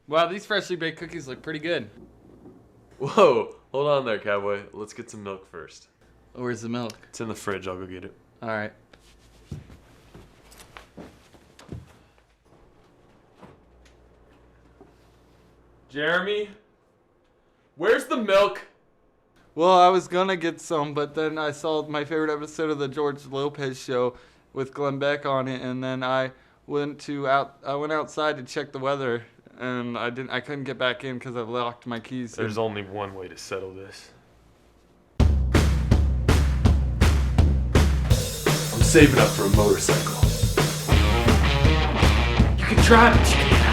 Wow, these freshly baked cookies look pretty good. Whoa, hold on there, cowboy. Let's get some milk first. Where's the milk? It's in the fridge. I'll go get it. All right. Jeremy, where's the milk? Well, I was gonna get some, but then I saw my favorite episode of the George Lopez show with Glenn Beck on it, and then I went outside to check the weather, and I couldn't get back in because I locked my keys. There's only one way to settle this. I'm saving up for a motorcycle. You can try it, but you can't